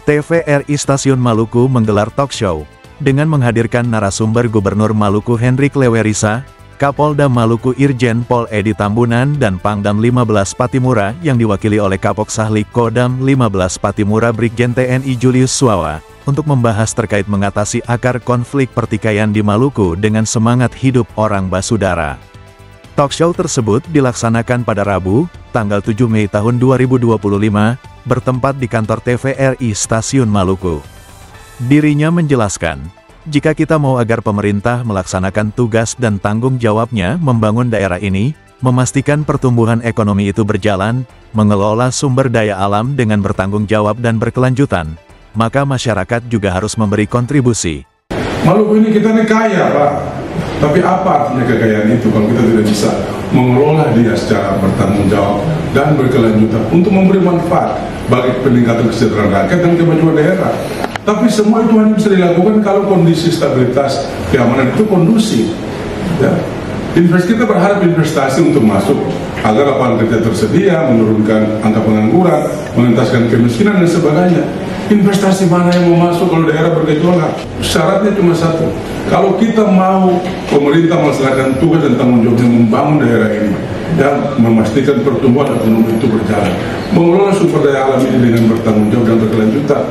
TVRI Stasiun Maluku menggelar talk show dengan menghadirkan narasumber Gubernur Maluku Hendrik Lewerisa, Kapolda Maluku Irjen Pol Edi Tambunan dan Pangdam 15 Patimura yang diwakili oleh Kapok Sahli Kodam 15 Patimura Brigjen TNI Julius Suawa, untuk membahas terkait mengatasi akar konflik pertikaian di Maluku dengan semangat hidup orang basudara. Talk show tersebut dilaksanakan pada Rabu, tanggal 7 Mei tahun 2025, bertempat di kantor TVRI Stasiun Maluku. Dirinya menjelaskan, jika kita mau agar pemerintah melaksanakan tugas dan tanggung jawabnya membangun daerah ini, memastikan pertumbuhan ekonomi itu berjalan, mengelola sumber daya alam dengan bertanggung jawab dan berkelanjutan, maka masyarakat juga harus memberi kontribusi. Maluku ini kita ini kaya, Pak. Tapi apa artinya kekayaan itu kalau kita tidak bisa mengelola dia secara bertanggung jawab dan berkelanjutan untuk memberi manfaat bagi peningkatan kesejahteraan rakyat dan kemajuan daerah. Tapi semua itu hanya bisa dilakukan kalau kondisi stabilitas keamanan itu kondusif. Ya. Kita berharap investasi untuk masuk agar lapangan kerja tersedia, menurunkan angka pengangguran, mengentaskan kemiskinan dan sebagainya. Investasi mana yang mau masuk kalau daerah bergejolak? Syaratnya cuma satu. Kalau kita mau pemerintah melaksanakan tugas dan tanggung jawabnya membangun daerah ini dan memastikan pertumbuhan ekonomi itu berjalan, mengelola sumber daya alam ini dengan bertanggung jawab dan berkelanjutan,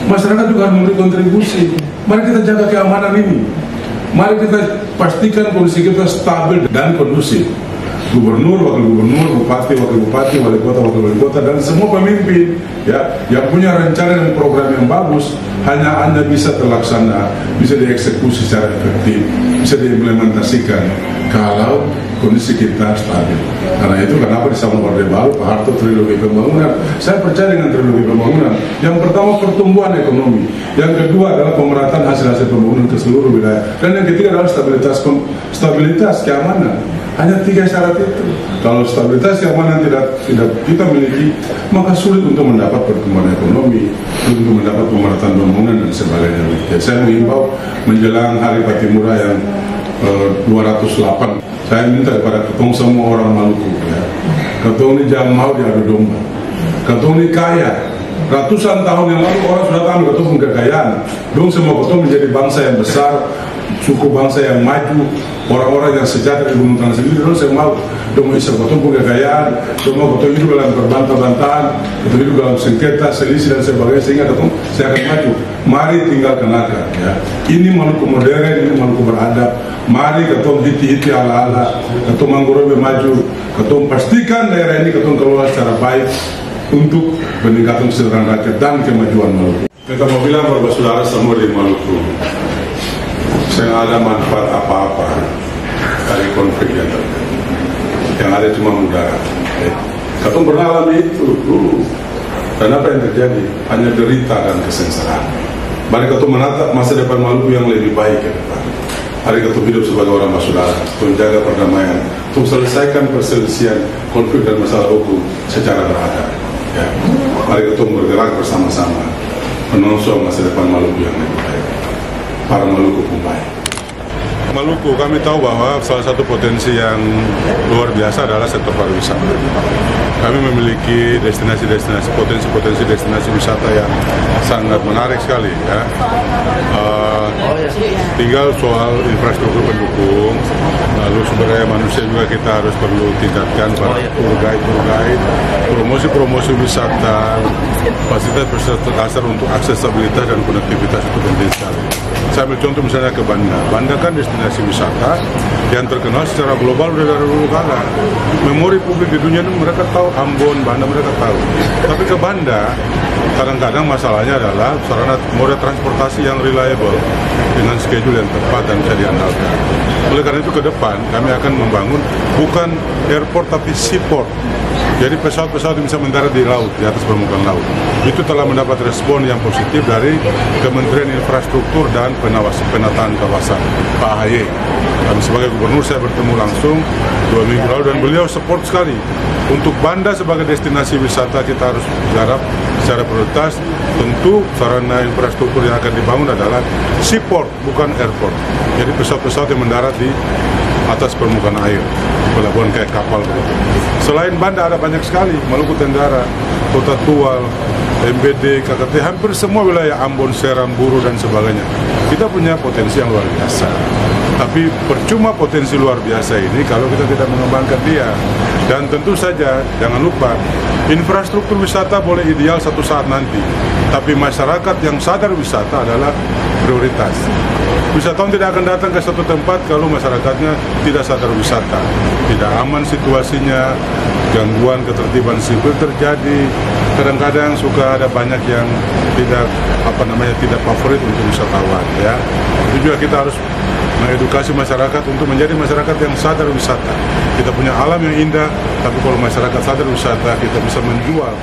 masyarakat juga harus memberi kontribusi. Mari kita jaga keamanan ini. Mari kita pastikan kondisi kita stabil dan kondusif. Gubernur, wakil gubernur, bupati, wakil bupati, wali kota, dan semua pemimpin ya yang punya rencana dan program yang bagus hanya bisa terlaksana, bisa dieksekusi secara efektif, bisa diimplementasikan kalau kondisi kita stabil. Karena itu kenapa di Sabang Orde Baru Pak Harto trilogi pembangunan. Saya percaya dengan trilogi pembangunan. Yang pertama pertumbuhan ekonomi, yang kedua adalah pemerataan hasil-hasil pembangunan ke seluruh wilayah, dan yang ketiga adalah stabilitas keamanan. Hanya 3 syarat itu. Kalau stabilitas keamanan tidak kita miliki, maka sulit untuk mendapat pertumbuhan ekonomi, untuk mendapat pemerataan pembangunan dan sebagainya. Ya, saya mengimbau menjelang Hari Patimura yang 208, saya minta kepada ketong semua orang Maluku, ya, ketong ini jangan mau diadu domba. Ketong ini kaya. Ratusan tahun yang lalu orang sudah tahu ketong punya kekayaan. Dong semua ketong menjadi bangsa yang besar, suku bangsa yang maju, orang-orang yang sejahtera di Gunung Tanah sendiri. Terus saya mau dong bisa ketong punya kekayaan, semua ketong hidup dalam berbantah-bantahan, ketong hidup dalam sengketa, selisih dan sebagainya, sehingga ketong saya akan maju. Mari tinggalkan akar, ya. Ini Maluku modern, ini Maluku beradab. Mari ketong hiti-hiti ala-ala, ketong Manggorobe maju, ketong pastikan daerah ini ketong kelola secara baik untuk peningkatan kesejahteraan rakyat dan kemajuan Maluku. Kita mau bilang bahwa saudara semua di Maluku, saya ada manfaat apa-apa dari konflik yang terjadi. Yang ada cuma mudarat. Ketong pernah alami itu dulu. Dan apa yang terjadi? Hanya derita dan kesengsaraan. Mari ketong menatap masa depan Maluku yang lebih baik ke depan. Mari ketong hidup sebagai orang bersaudara, menjaga perdamaian, untuk selesaikan perselisihan, konflik dan masalah hukum secara beradab. Ya. Mari ketong bergerak bersama-sama, menonsong masa depan Maluku yang lebih baik. Para Maluku pun baik. Maluku, kami tahu bahwa salah satu potensi yang luar biasa adalah sektor pariwisata. Kami memiliki destinasi-destinasi, potensi-potensi destinasi wisata yang sangat menarik sekali, ya. Tinggal soal infrastruktur pendukung, lalu sumber daya manusia juga kita harus perlu tingkatkan pada tour guide, promosi wisata, fasilitas dasar untuk aksesibilitas dan konektivitas itu penting sekali. Saya ambil contoh misalnya ke Banda. Banda kan destinasi wisata yang terkenal secara global dari dulu kala. Memori publik di dunia itu mereka tahu Ambon, Banda mereka tahu. Tapi ke Banda, kadang-kadang masalahnya adalah sarana moda transportasi yang reliable dengan schedule yang tepat dan bisa diandalkan. Oleh karena itu ke depan kami akan membangun bukan airport tapi seaport. Jadi pesawat-pesawat yang bisa mendarat di laut, di atas permukaan laut. Itu telah mendapat respon yang positif dari Kementerian Infrastruktur dan Penataan Kawasan, Pak AHY. Kami sebagai gubernur saya bertemu langsung 2 minggu lalu dan beliau support sekali. Untuk Banda sebagai destinasi wisata kita harus garap secara prioritas. Tentu sarana infrastruktur yang akan dibangun adalah seaport, bukan airport. Jadi pesawat-pesawat yang mendarat di atas permukaan air, pelabuhan kayak kapal begitu. Selain Banda ada banyak sekali, Maluku Tenggara, Kota Tual, MBD, KKT, hampir semua wilayah Ambon, Seram, Buru, dan sebagainya. Kita punya potensi yang luar biasa. Tapi percuma potensi luar biasa ini kalau kita tidak mengembangkan dia. Dan tentu saja, jangan lupa, infrastruktur wisata boleh ideal satu saat nanti. Tapi masyarakat yang sadar wisata adalah prioritas. Wisatawan tidak akan datang ke suatu tempat kalau masyarakatnya tidak sadar wisata. Tidak aman situasinya, gangguan ketertiban sipil terjadi. Kadang-kadang suka ada banyak yang tidak tidak favorit untuk wisatawan, ya. Itu juga kita harus mengedukasi masyarakat untuk menjadi masyarakat yang sadar wisata. Kita punya alam yang indah, tapi kalau masyarakat sadar wisata, kita bisa menjual